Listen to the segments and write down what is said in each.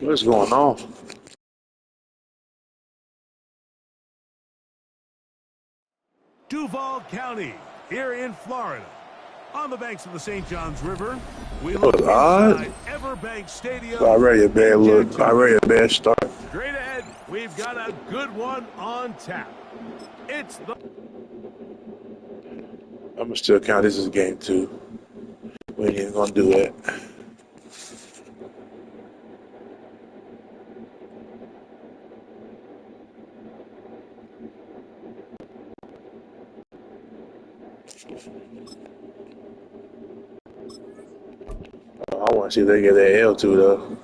What's going on? Duval County, here in Florida. On the banks of the St. Johns River, we look inside Everbank Stadium. Already a bad look. Already a bad start. Straight ahead, we've got a good one on tap. It's the... I'm going to still count this as game 2. We ain't even going to do that. I want to see if they get that L too, though.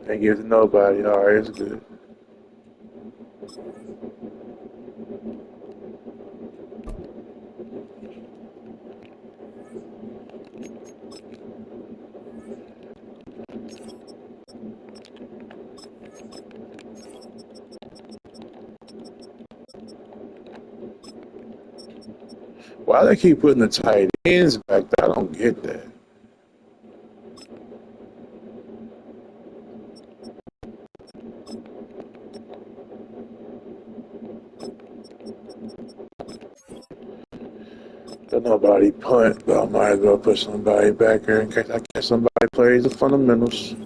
Ain't give it to nobody. All right, it's good. Why they keep putting the tight ends back there? I don't get that. Don't nobody punt, but I might as well put somebody back here in case I catch somebody Everybody plays the fundamentals.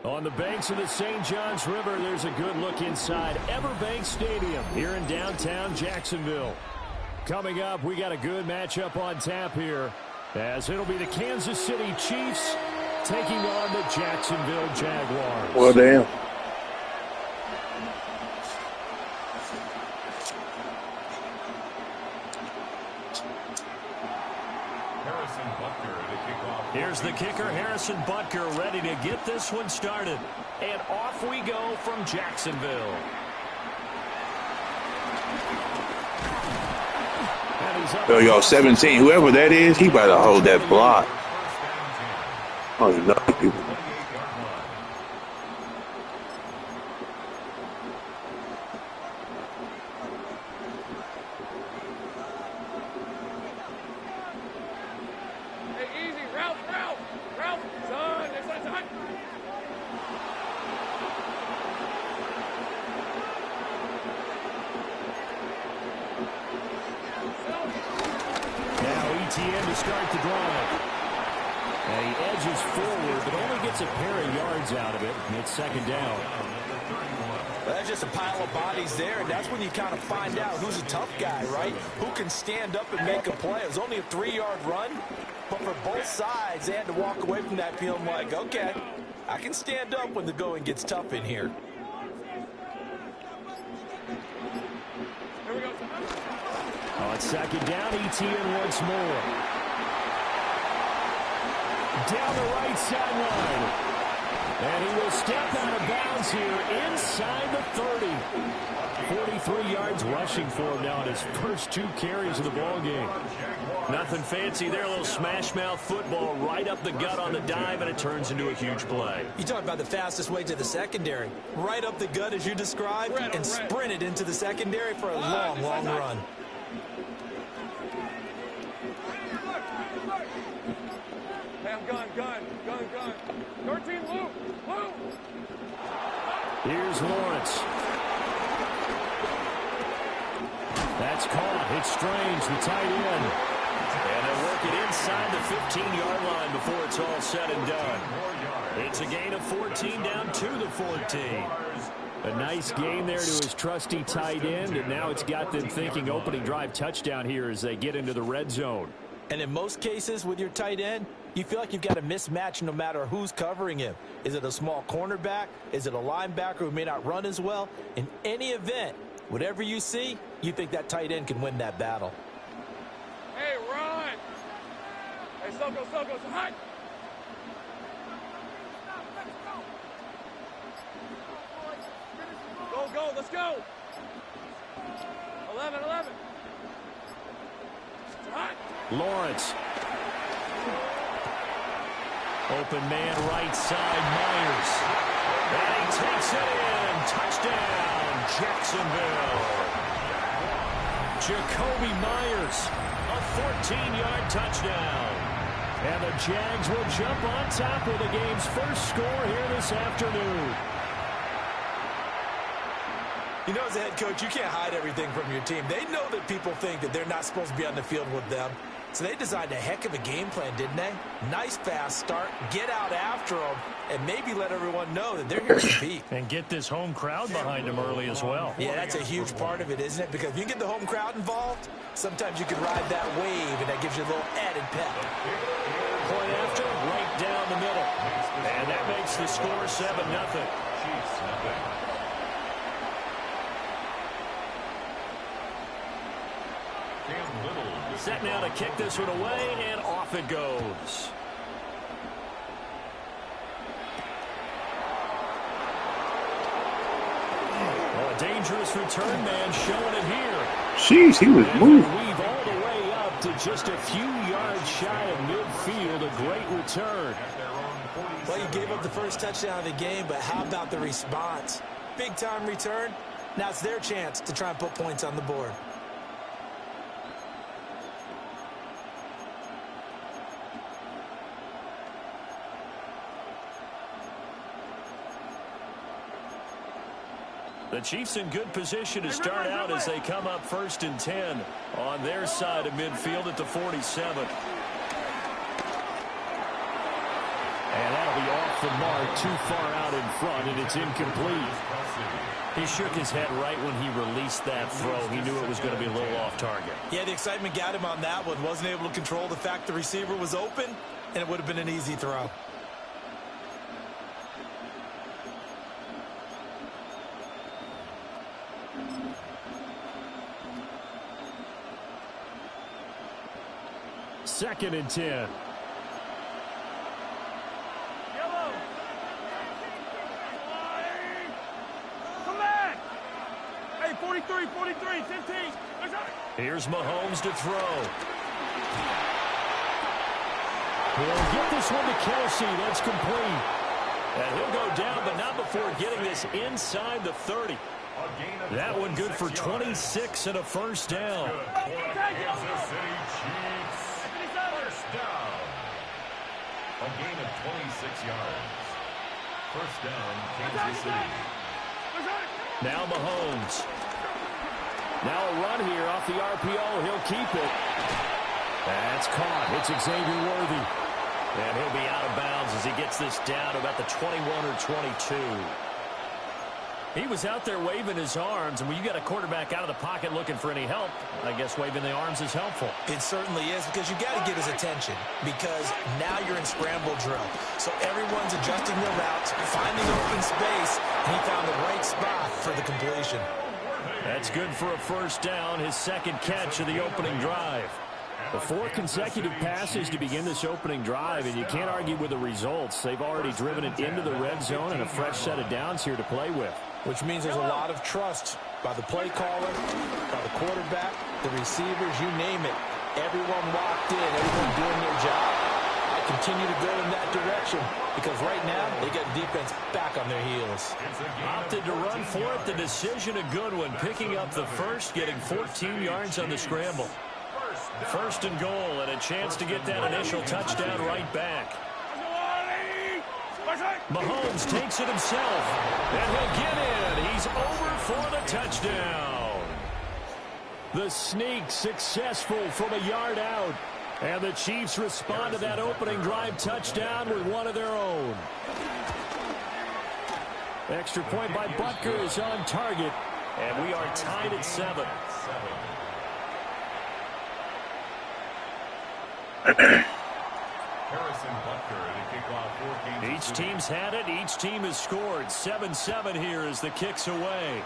On the banks of the St. Johns River, there's a good look inside Everbank Stadium here in downtown Jacksonville. Coming up, we got a good matchup on tap here, as it'll be the Kansas City Chiefs taking on the Jacksonville Jaguars. Well, damn. Here's the kicker, Harrison Butker, ready to get this one started. And off we go from Jacksonville. Yo, y'all, 17. Whoever that is, he better hold that block. Oh, you know people. To start the drive. And he edges forward, but only gets a pair of yards out of it. And it's second down. Well, that's just a pile of bodies there, and that's when you kind of find out who's a tough guy, right? Who can stand up and make a play. It was only a 3-yard run, but for both sides, they had to walk away from that feeling like, okay, I can stand up when the going gets tough in here. On second down, ETN once more. Down the right sideline. And he will step out of bounds here inside the 30. 43 yards rushing for him now in his first 2 carries of the ball game. Nothing fancy there, a little smash mouth football right up the gut on the dive, and it turns into a huge play. You talk about the fastest way to the secondary. Right up the gut as you described, and sprinted into the secondary for a long, long run. Gun. 13, Luke. Here's Lawrence. That's caught. It's Strange, the tight end. And they work it inside the 15-yard line before it's all said and done. It's a gain of 14 down to the 14. A nice gain there to his trusty tight end, and now it's got them thinking opening drive touchdown here as they get into the red zone. And in most cases with your tight end, you feel like you've got a mismatch no matter who's covering him. Is it a small cornerback? Is it a linebacker who may not run as well? In any event, whatever you see, you think that tight end can win that battle. Hey, run! Hey, Soko, hot! Go, let's go! 11. Hot! Lawrence. Open man right side, Myers. And he takes it in. Touchdown, Jacksonville. Jacoby Myers, a 14-yard touchdown. And the Jags will jump on top of the game's first score here this afternoon. You know, as a head coach, you can't hide everything from your team. They know that people think that they're not supposed to be on the field with them. So they designed a heck of a game plan, didn't they? Nice fast start, get out after them, and maybe let everyone know that they're here to compete. And get this home crowd behind them early as well. Yeah, that's a huge part of it, isn't it? Because if you get the home crowd involved, sometimes you can ride that wave, and that gives you a little added pep. Point after, right down the middle. And that makes the score 7-0. Set now to kick this one away, and off it goes. Oh, a dangerous return man showing it here. Jeez, he was moving. Weave all the way up to just a few yards shy of midfield. A great return. Well, you gave up the first touchdown of the game, but how about the response? Big-time return. Now it's their chance to try and put points on the board. The Chiefs in good position to start out as they come up 1st and 10 on their side of midfield at the 47. And that'll be off the mark, too far out in front, and it's incomplete. He shook his head right when he released that throw. He knew it was going to be a little off target. Yeah, the excitement got him on that one. Wasn't able to control the fact the receiver was open, and it would have been an easy throw. Second and 10. Come back! Hey, 43, 15. Here's Mahomes to throw. He'll get this one to Kelsey. That's complete. And he'll go down, but not before getting this inside the 30. That one good for 26 and a first down. Kansas City Chiefs. First down. A gain of 26 yards. First down, Kansas City. Now Mahomes. Now a run here off the RPO. He'll keep it. That's caught. It's Xavier Worthy. And he'll be out of bounds as he gets this down to about the 21 or 22. He was out there waving his arms, and when you got a quarterback out of the pocket looking for any help, I guess waving the arms is helpful. It certainly is, because you got to get his attention, because now you're in scramble drill. So everyone's adjusting their routes, finding open space, and he found the right spot for the completion. That's good for a first down, his second catch of the opening drive. The 4 consecutive passes to begin this opening drive, and you can't argue with the results. They've already driven it into the red zone and a fresh set of downs here to play with. Which means there's a lot of trust by the play caller, by the quarterback, the receivers, you name it. Everyone locked in, everyone doing their job. I continue to go in that direction because right now they got defense back on their heels. Opted to run for it. The decision a good one. Picking up the first, getting 14 yards on the scramble. First and goal, and a chance to get that initial touchdown right back. Mahomes takes it himself, and he'll get in. He's over for the touchdown. The sneak successful from a yard out, and the Chiefs respond to that opening drive touchdown with one of their own. Extra point by Butker is on target, and we are tied at 7. Each team's had it. Each team has scored. 7-7 here as the kick's away.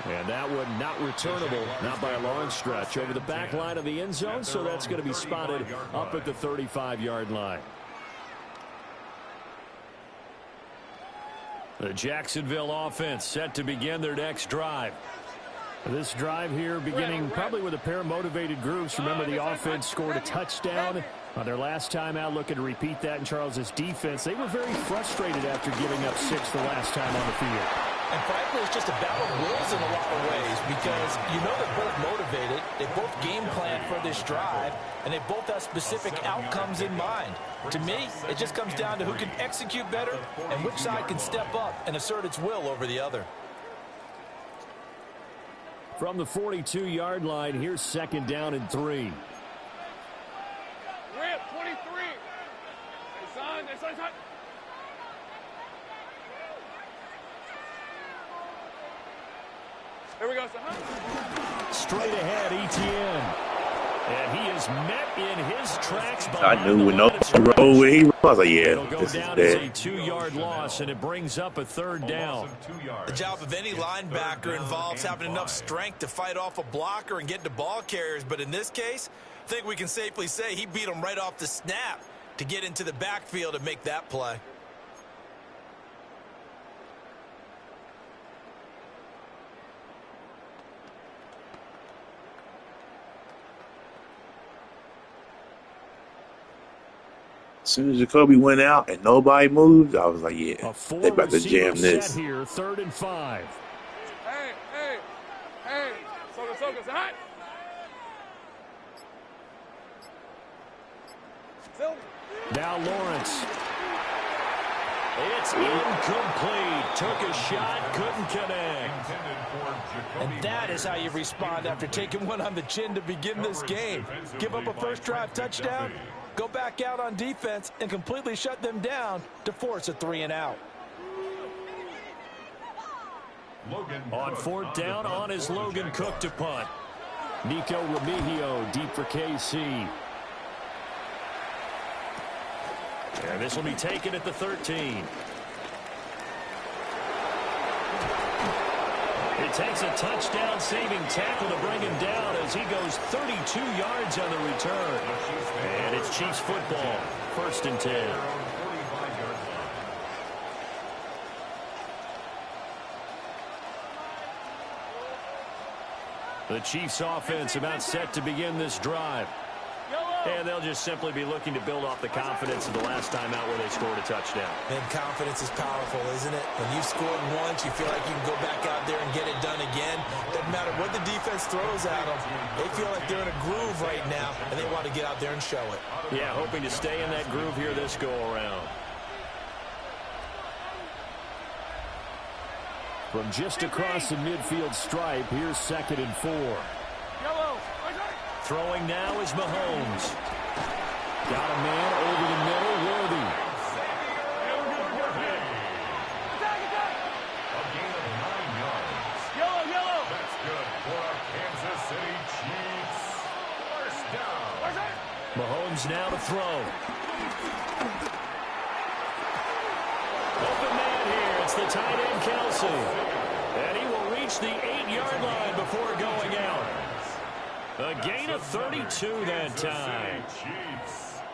And that one not returnable, not by a long stretch, over the back line of the end zone, so that's going to be spotted up at the 35-yard line. The Jacksonville offense set to begin their next drive. This drive here beginning probably with a pair of motivated groups. Remember, the offense scored a touchdown on their last time out, looking to repeat that in Charles's defense. They were very frustrated after giving up 6 the last time on the field. And frankly, it's just a battle of wills in a lot of ways because you know they're both motivated, they both game plan for this drive, and they both have specific outcomes in mind. To me, it just comes down to who can execute better and which side can step up and assert its will over the other. From the 42-yard line, here's second down and 3. Rip, 23. Hey, son. Here we go, son. Straight ahead, ETN. And he is met in his tracks by I knew when no roll where he was. I was like, yeah, it'll go this down is as a dead. 2-yard loss, and it brings up a third down. The job of any linebacker involves having enough strength to fight off a blocker and get to ball carriers. But in this case, I think we can safely say he beat him right off the snap to get into the backfield and make that play. As soon as Jacoby went out and nobody moved, I was like, yeah, A they about to jam four-receiver this. set here, 3rd and 5. Hey. Soka, say hi. Now Lawrence. It's incomplete. Took a shot, couldn't connect. And that is how you respond after taking one on the chin to begin this game. Give up a first drive touchdown, go back out on defense, and completely shut them down to force a 3-and-out. On 4th down, on is Logan Cook to punt. Nico Remigio deep for KC. And this will be taken at the 13. It takes a touchdown-saving tackle to bring him down as he goes 32 yards on the return. And it's Chiefs football, 1st and 10. The Chiefs offense about set to begin this drive. And they'll just simply be looking to build off the confidence of the last time out where they scored a touchdown. And confidence is powerful, isn't it? When you've scored once, you feel like you can go back out there and get it done again. Doesn't matter what the defense throws at them. They feel like they're in a groove right now, and they want to get out there and show it. Yeah, hoping to stay in that groove here this go-around. From just across the midfield stripe, here's 2nd and 4. Throwing now is Mahomes. Got a man over the middle, Worthy. A gain of 9 yards. Yellow. That's good for our Kansas City Chiefs. First down. Mahomes now to throw. Open man here. It's the tight end, Kelsey. And he will reach the 8-yard line before going out. A gain of 32 that time.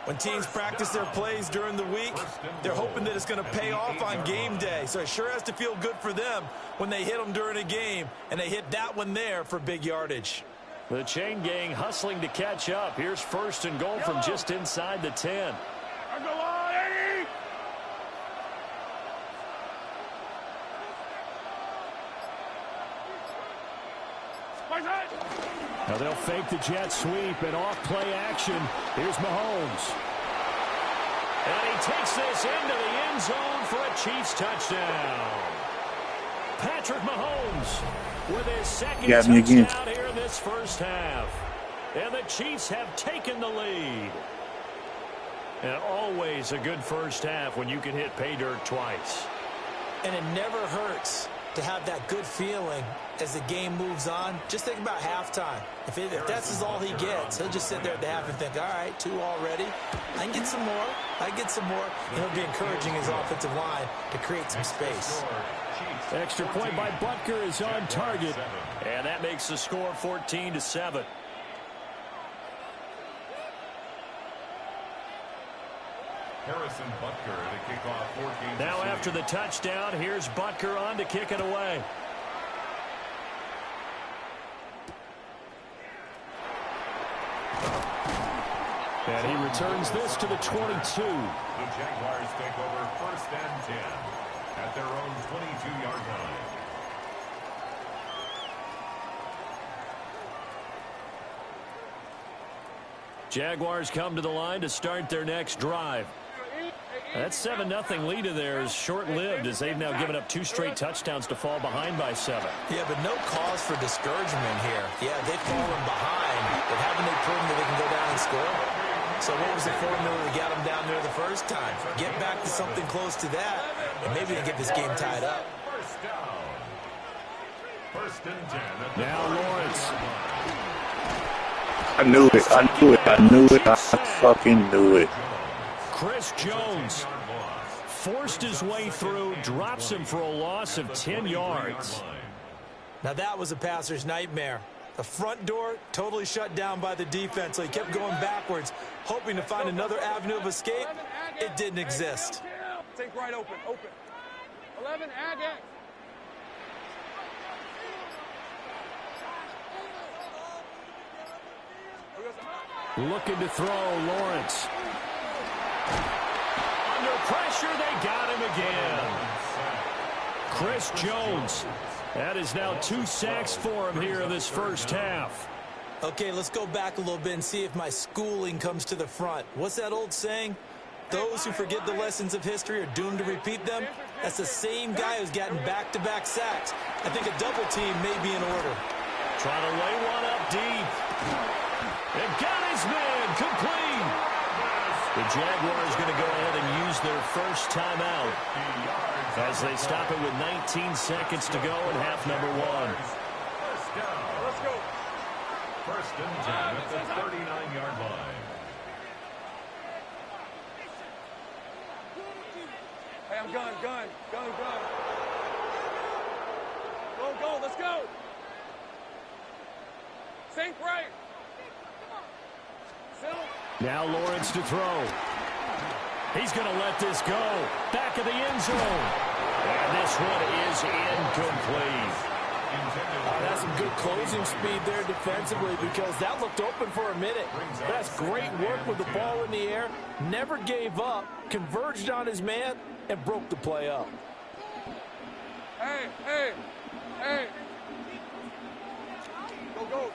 When teams practice their plays during the week, they're hoping that it's going to pay off on game day. So it sure has to feel good for them when they hit them during a game, and they hit that one there for big yardage. The chain gang hustling to catch up. Here's 1st and goal from just inside the 10. Now they'll fake the jet sweep and off play action. Here's Mahomes. And he takes this into the end zone for a Chiefs touchdown. Patrick Mahomes with his second touchdown here in this first half. And the Chiefs have taken the lead. And always a good first half when you can hit pay dirt twice. And it never hurts to have that good feeling as the game moves on. Just think about halftime. If that's all he gets, he'll just sit there at the half and think, all right, 2 already. I can get some more. And he'll be encouraging his offensive line to create some space. Extra point by Butker is on target. And that makes the score 14-7. Harrison Butker to kick off 14. Now after the touchdown, here's Butker on to kick it away. And he returns this to the 22. The Jaguars take over 1st and 10 at their own 22-yard line. Jaguars come to the line to start their next drive. That 7-0 lead of theirs is short-lived as they've now given up 2 straight touchdowns to fall behind by 7. Yeah, but no cause for discouragement here. Yeah, they've fallen behind, but haven't they proven that they can go down and score? So what was the formula that got them down there the first time? Get back to something close to that, and maybe they get this game tied up. First down. 1st and 10. Now Lawrence. I knew it. I fucking knew it. Chris Jones forced his way through, drops him for a loss of 10 yards. Now that was a passer's nightmare. The front door totally shut down by the defense, so he kept going backwards, hoping to find another avenue of escape. It didn't exist. Take right open. 11, Agate. Looking to throw, Lawrence. under pressure. They got him again. Chris Jones. That is now 2 sacks for him here in this first half. Okay, let's go back a little bit and see if my schooling comes to the front. What's that old saying? Those who forget the lessons of history are doomed to repeat them. That's the same guy who's gotten back-to-back sacks. I think a double team may be in order. Trying to lay one up deep. And got his man complete. The Jaguars going to go ahead and use their first timeout as they stop it with 19 seconds to go in half number 1. Let's go. First and 10 at the 39-yard line. Hey, I'm gun. Go, let's go. Sink right. Now Lawrence to throw. He's going to let this go. Back of the end zone. And this one is incomplete. That's some good closing speed there defensively because that looked open for a minute. That's great work with the ball in the air. Never gave up, converged on his man, and broke the play up. Hey. Go.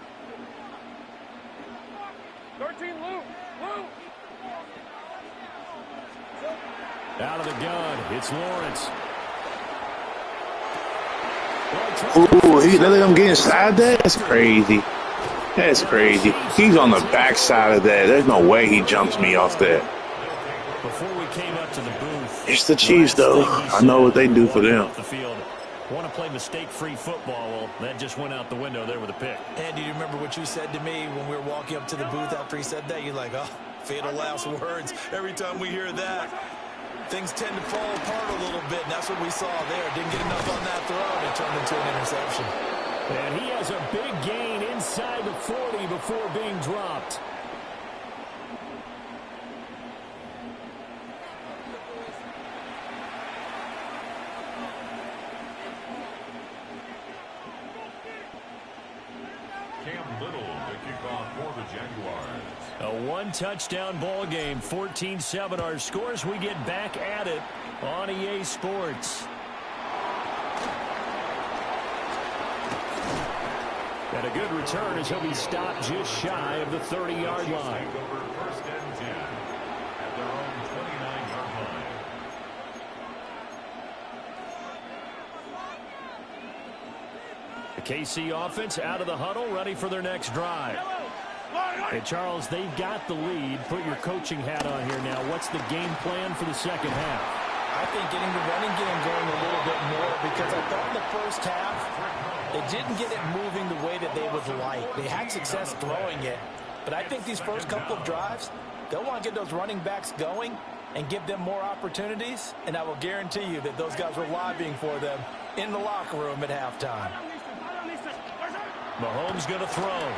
13, Luke. Out of the gun, it's Lawrence. Ooh, he let him get inside that? That's crazy. That's crazy. He's on the backside of that. There's no way he jumps me off that. Before we came up to the booth, It's the Chiefs, though. I know what they do for them. The field. Want to play mistake-free football. Well, that just went out the window there with a pick. And do you remember what you said to me when we were walking up to the booth after he said that? You're like, oh, fatal last words. Every time we hear that, things tend to fall apart a little bit, and that's what we saw there. Didn't get enough on that throw, and it turned into an interception. And he has a big gain inside the 40 before being dropped. A one-touchdown ball game, 14-7 our scores. We get back at it on EA Sports. And a good return as he'll be stopped just shy of the 30-yard line. First and 10 at their own 29-yard line. The KC offense out of the huddle, ready for their next drive. Hey, Charles, they've got the lead. Put your coaching hat on here now. What's the game plan for the second half? I think getting the running game going a little bit more because I thought in the first half they didn't get it moving the way that they would like. They had success throwing it, but I think these first couple of drives, they'll want to get those running backs going and give them more opportunities, and I will guarantee you that those guys were lobbying for them in the locker room at halftime. Mahomes going to throw.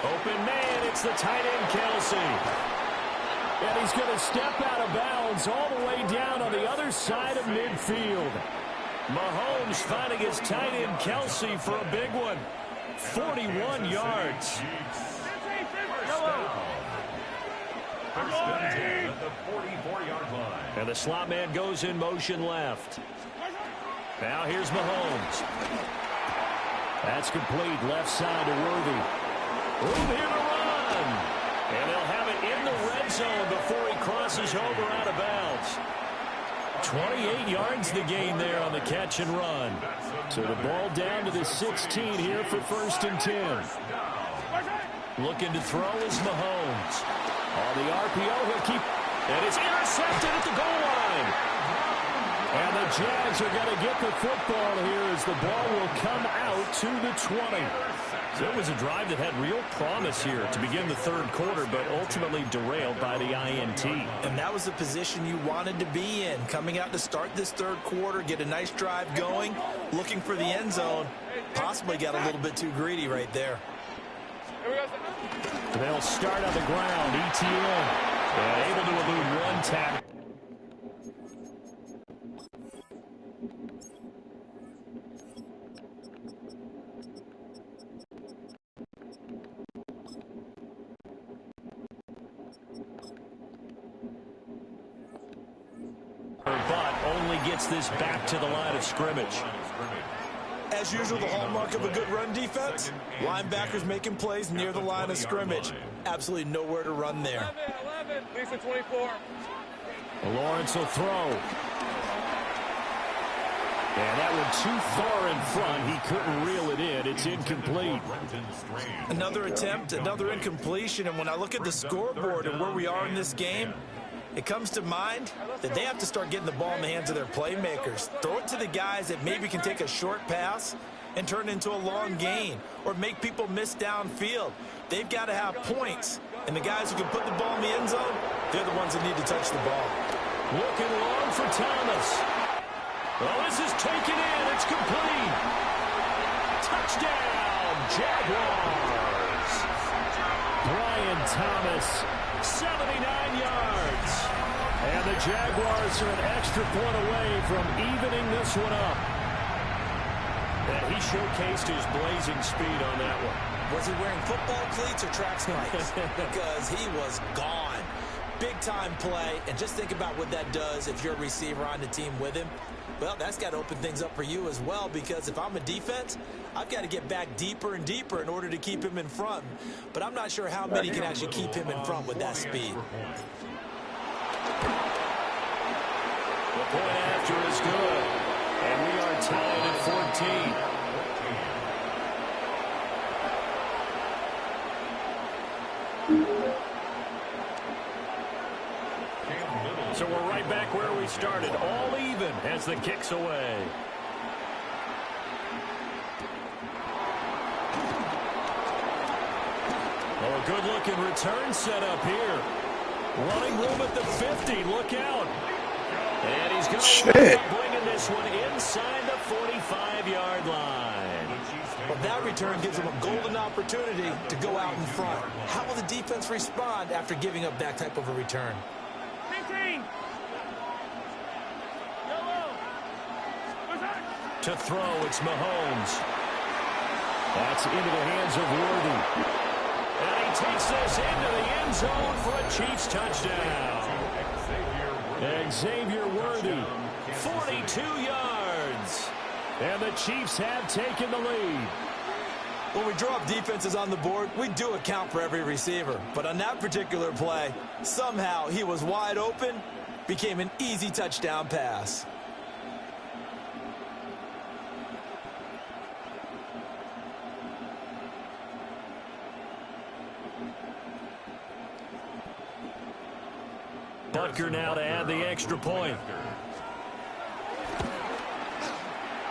Open man, it's the tight end, Kelsey. And he's going to step out of bounds all the way down on the other side of midfield. Mahomes finding his tight end, Kelsey, for a big one. 41 yards. First and 10 at the 44-yard line. And the slot man goes in motion left. Now here's Mahomes. That's complete, left side to Worthy. Room here to run. And they'll have it in the red zone before he crosses over out of bounds. 28 yards the gain there on the catch and run. So the ball down to the 16 here for first and 10. Looking to throw is Mahomes. On the RPO, he'll keep, and it's intercepted at the goal line. And the Jags are going to get the football here as the ball will come out to the 20. So it was a drive that had real promise here to begin the third quarter, but ultimately derailed by the INT. And that was the position you wanted to be in, coming out to start this third quarter, get a nice drive going, looking for the end zone. Possibly got a little bit too greedy right there. They'll start on the ground. ETN able to elude one tackle. gets this back to the line of scrimmage. As usual, the hallmark of a good run defense, linebackers making plays near the line of scrimmage. Absolutely nowhere to run there. 11, Lisa 24. Lawrence will throw. And that one too far in front. He couldn't reel it in. It's incomplete. Another attempt, another incompletion. And when I look at the scoreboard and where we are in this game, it comes to mind that they have to start getting the ball in the hands of their playmakers. Throw it to the guys that maybe can take a short pass and turn it into a long gain or make people miss downfield. They've got to have points. And the guys who can put the ball in the end zone, they're the ones that need to touch the ball. Looking long for Thomas. Well, this is taken in. It's complete. Touchdown, Jaguars. Brian Thomas, 79 yards. And the Jaguars are an extra point away from evening this one up. And he showcased his blazing speed on that one. Was he wearing football cleats or track spikes? Because he was gone. Big-time play, and just think about what that does if you're a receiver on the team with him. Well, that's got to open things up for you as well, because if I'm a defense, I've got to get back deeper and deeper in order to keep him in front. But I'm not sure how many can actually keep him in front with that speed. The point after is good, and we are tied at 14. So we're right back where we started, all even as the kick's away. Oh, a good-looking return set up here. Running room at the 50. Look out. And he's going to bringing this one inside the 45-yard line. Well, that return gives him a golden opportunity to go out in front. How will the defense respond after giving up that type of a return? 15. To throw, it's Mahomes. That's into the hands of Worthy. And he takes this into the end zone for a Chiefs touchdown. Xavier Worthy, 42 yards. And the Chiefs have taken the lead. When we draw up defenses on the board, we do account for every receiver. But on that particular play, somehow he was wide open, became an easy touchdown pass. Butker now to add the extra point.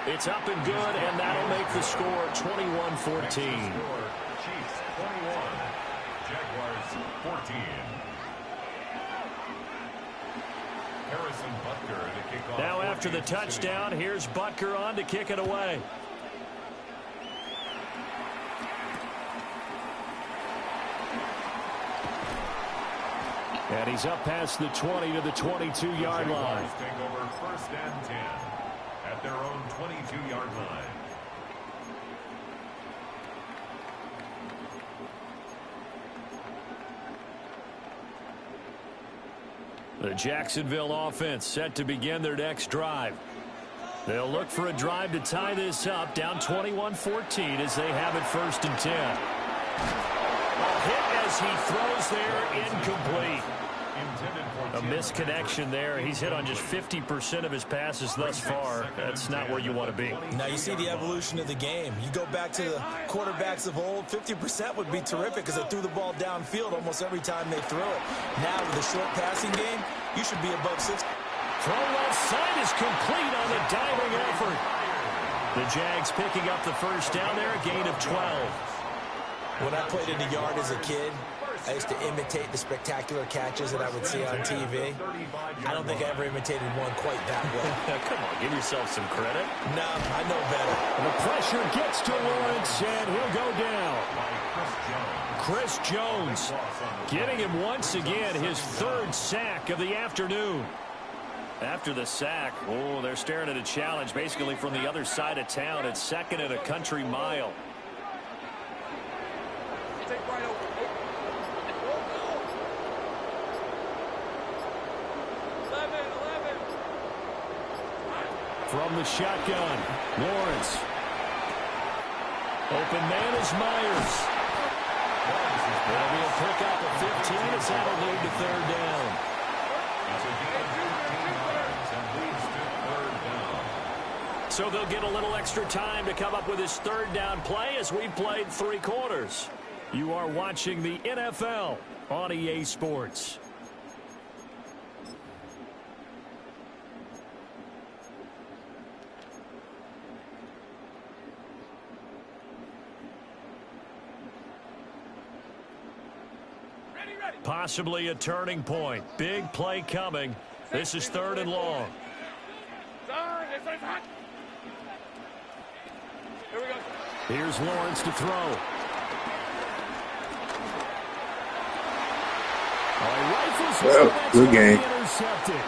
It's up and good, and that'll make the score 21-14. Chiefs 21, Jaguars 14. Harrison Butker to kick off. Now after the touchdown, here's Butker on to kick it away. And he's up past the 20 to the 22-yard line. Take over 1st and 10 at their own 22-yard line. The Jacksonville offense set to begin their next drive. They'll look for a drive to tie this up, down 21-14 as they have it 1st and 10. A hit as he throws there, incomplete. A misconnection there. He's hit on just 50% of his passes thus far. That's not where you want to be. Now you see the evolution of the game. You go back to the quarterbacks of old, 50% would be terrific because they threw the ball downfield almost every time they threw it. Now with the short passing game, you should be above 60. Throw left side is complete on the diving effort. The Jags picking up the first down there, a gain of 12. When I played in the yard as a kid, I used to imitate the spectacular catches that I would see on TV. I don't think I ever imitated one quite that well. Come on, give yourself some credit. No, I know better. And the pressure gets to Lawrence, and he'll go down. Chris Jones getting him once again his 3rd sack of the afternoon. After the sack, oh, they're staring at a challenge basically from the other side of town. It's 2nd and a country mile. Take right over. 11. From the shotgun, Lawrence. Open man is Myers. That'll be a pickup of 15 as that'll lead to third down. So they'll get a little extra time to come up with his third down play as we've played 3 quarters. You are watching the NFL on EA Sports. Possibly a turning point. Big play coming. This is 3rd and long. Here we go. Here's Lawrence to throw. Well, good game. Intercepted.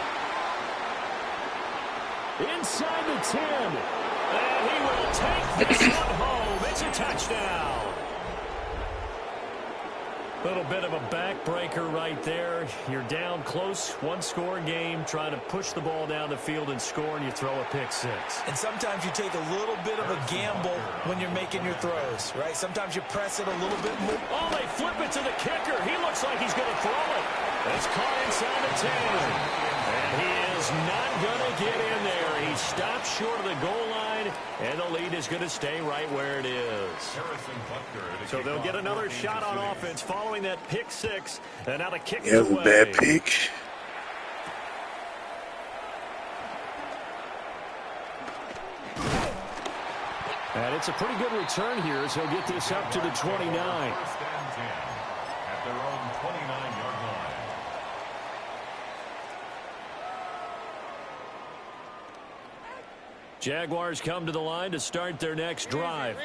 Inside the 10. And he will take this one home. It's a touchdown. Little bit of a backbreaker right there. You're down close, 1-score game, trying to push the ball down the field and score, and you throw a pick 6. And sometimes you take a little bit of a gamble when you're making your throws, right? Sometimes you press it a little bit more. Oh, they flip it to the kicker. He looks like he's going to throw it. It's caught inside the 10. And he is not going to get in there. He stops short of the goal line, and the lead is going to stay right where it is. So they'll get another shot on offense following that pick 6. And now the kick is away. A bad pick. And it's a pretty good return here as he'll get this up to the 29. At their own 29-yard line. Jaguars come to the line to start their next drive.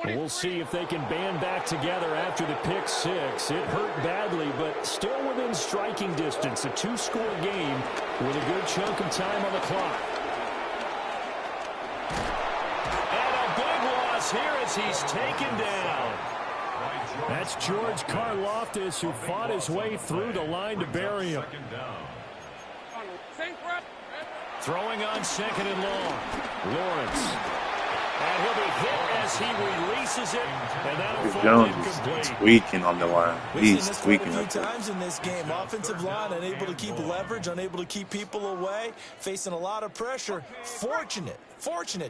We'll see if they can band back together after the pick 6. It hurt badly, but still within striking distance. A 2-score game with a good chunk of time on the clock. And a big loss here as he's taken down. That's George Karlaftis, who fought his way through the line to bury him. Throwing on 2nd and long. Lawrence. And he'll be hit as he releases it. And that'll fall Jones incomplete. is tweaking on the line. He's tweaking a up few there. times in this game. Offensive line unable to keep leverage, unable to keep people away, facing a lot of pressure. Fortunate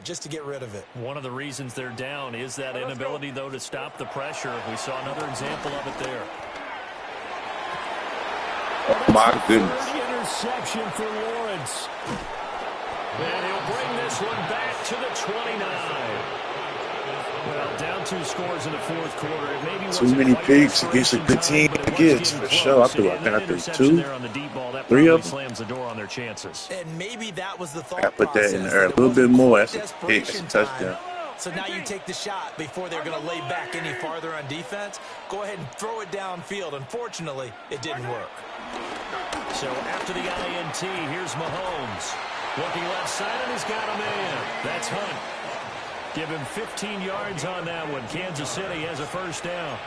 just to get rid of it. One of the reasons they're down is that inability, though, to stop the pressure. We saw another example of it there. Oh, my goodness. Third interception for Lawrence. And he'll bring this one back to the 29. Well, down 2 scores in the 4th quarter. It maybe Too many picks against a good team against, for sure. I threw 2, 3 of them. Slams the door on their chances. And maybe that was the thought I put that in process, there a little bit more. That's a pick. That's a touchdown. So now you take the shot before they're going to lay back any farther on defense. Go ahead and throw it downfield. Unfortunately, it didn't work. So after the INT, here's Mahomes. Looking left side, and he's got a man. That's Hunt. Give him 15 yards on that one. Kansas City has a first down.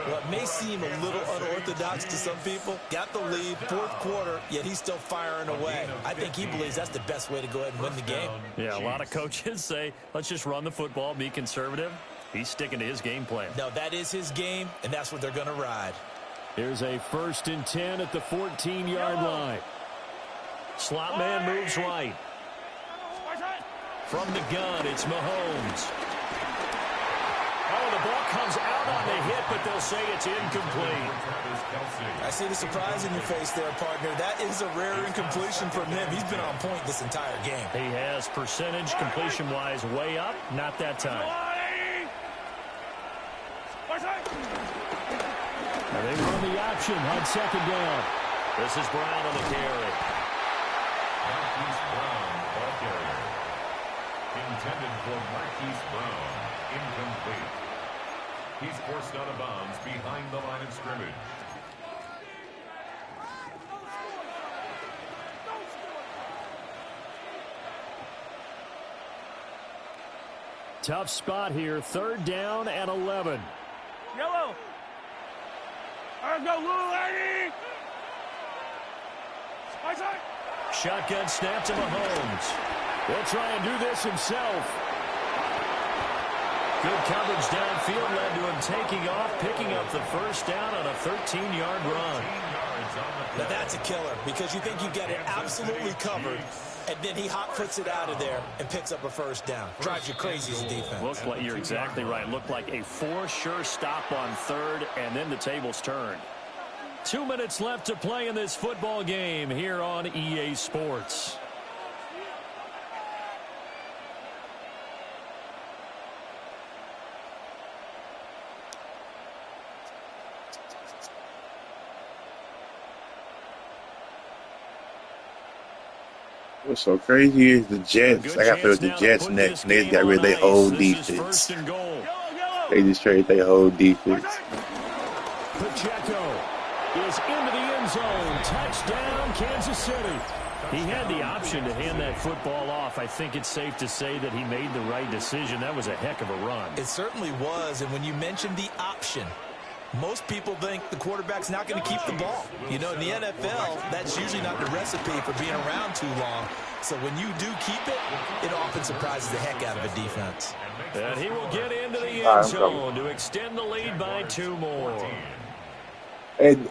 Well, it may seem a little unorthodox to some people. Got the lead, 4th quarter, yet he's still firing away. I think he believes that's the best way to go ahead and win the game. Yeah, a lot of coaches say, let's just run the football, be conservative. He's sticking to his game plan. No, that is his game, and that's what they're going to ride. Here's a 1st and 10 at the 14-yard line. Slot man moves right. From the gun, it's Mahomes. Oh, the ball comes out on the hit, but they'll say it's incomplete. I see the surprise in your face there, partner. That is a rare incompletion from him. He's been on point this entire game. He has percentage completion-wise way up, not that time. Now they run the option on 2nd down. This is Brown on the carry. Marquise Brown, ball carrier. Intended for Marquise Brown. Incomplete. He's forced out of bounds behind the line of scrimmage. Tough spot here. 3rd down and 11. Yellow. Let's go, little lady. Shotgun snap to Mahomes. He'll try and do this himself. Good coverage downfield led to him taking off, picking up the first down on a 13-yard run. Now that's a killer because you think you get it absolutely covered, and then he hot-foots it out of there and picks up a first down. Drives you crazy as a defense. Looks like you're exactly right. Looked like a for-sure stop on third, and then the tables turned. 2 minutes left to play in this football game here on EA Sports. What's so crazy is the Jets. I got to put the Jets next, and they got rid of their whole defense. They just traded their whole defense. Pacheco is into the end zone. Touchdown, Kansas City. He had the option to hand that football off. I think it's safe to say that he made the right decision. That was a heck of a run. It certainly was, and when you mentioned the option, most people think the quarterback's not going to keep the ball. You know, in the NFL, that's usually not the recipe for being around too long. So when you do keep it, it often surprises the heck out of a defense. And he will get into the end zone to extend the lead by 2 more. And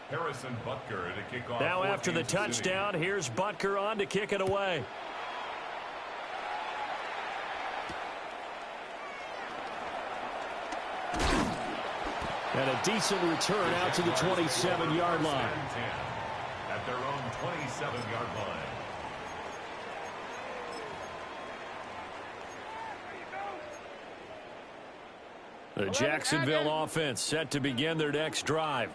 Harrison Butker to kick off. Now after the touchdown, here's Butker on to kick it away. And a decent return out to the 27-yard line. At their own 27-yard line. The Jacksonville offense set to begin their next drive.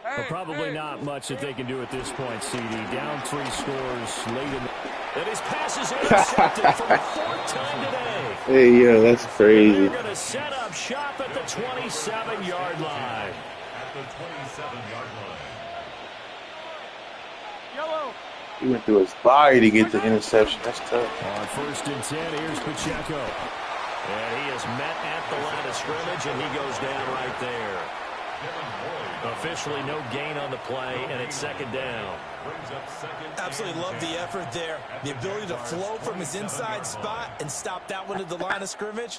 But probably not much that they can do at this point, CD. Down 3 scores late in the... And his pass is intercepted for the 4th time today. hey, yo, that's crazy. They're going to set up shop at the 27-yard line. At the 27-yard line. Yellow. He went through his body to get the interception. That's tough. On 1st and 10, here's Pacheco. And he is met at the line of scrimmage, and he goes down right there. Officially no gain on the play, and it's 2nd down. Absolutely love the effort there. The ability to flow from his inside spot and stop that one at the line of scrimmage.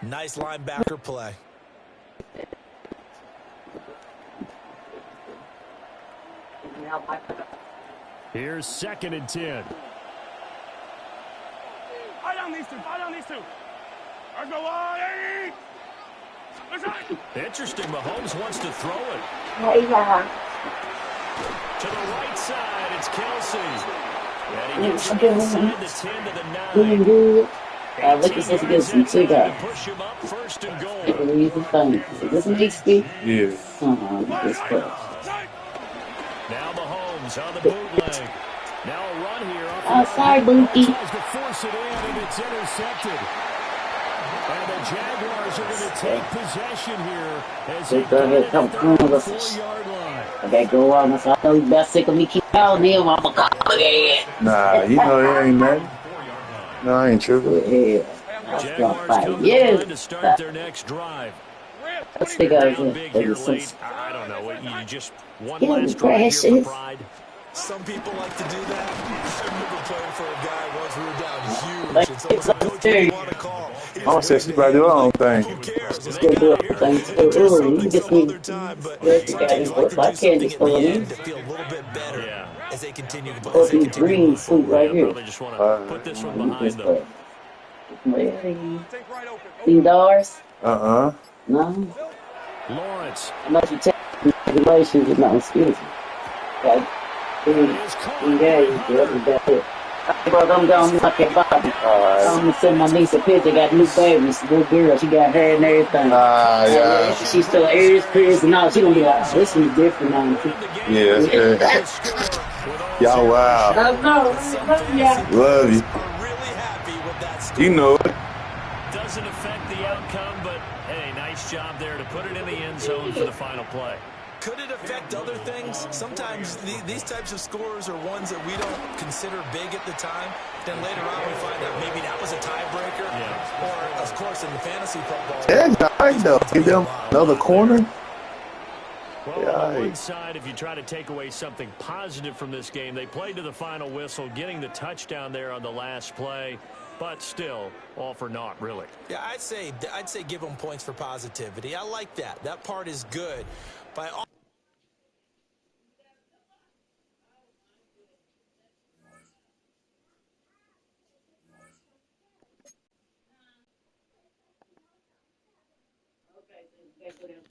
Nice linebacker play. Here's 2nd and 10. Eye on these two. Eye on these two. Let's go wide. Interesting. Mahomes wants to throw it. To the right side, it's Kelsey. And he gets it inside the 10 to the 9. Look at this against some cigar. Push him up 1st and goal. Believe the thing. This makes me. Yeah. This first. Now Mahomes on the bootleg. Now a run here. Sorry, Bookie. Tries to force it in, and it's intercepted. And the Jaguars are going to take possession here as they get it at their 4-yard line. I gotta go on. So I know you about sick of me keep calling him. I'm a cop again. Nah, you know it ain't nothing. No, I ain't tripping. Yeah. Jaguars come to start their next drive. Let's take out Down big here late. I don't know. You just one last drive here for pride. Some people like to do that. I remember playing for a guy once we were down huge. It's almost a coach you want to call. I said she about to do her own thing. Who cares? Let's go do it. Thanks so early. You just need to I can't just go in. To feel a little bit better as they continue to Put some green suit right here. Probably just want to put this one behind them. $10? No. Lawrence. How much you take regulations is not excuse me. Okay. Bro, I'm going to knock that body. I'm going to send my niece a picture. Got new babies. Little girl. She got hair and everything. Yeah. She's still ears pierced and all. She going to be like, this is different now. Yeah, that's good. Y'all, wow. Love you. You know it. Doesn't affect the outcome, but hey, nice job there to put it in the end zone for the final play. Could it affect other things? Sometimes these types of scores are ones that we don't consider big at the time. Then later on we find out maybe that was a tiebreaker. Yeah. Or, of course, in the fantasy football. Tag's all right, though. Give them another corner. Well, on the one side, if you try to take away something positive from this game, they played to the final whistle, getting the touchdown there on the last play, but still, all for naught, really. Yeah, I'd say give them points for positivity. I like that. That part is good. By all Okay,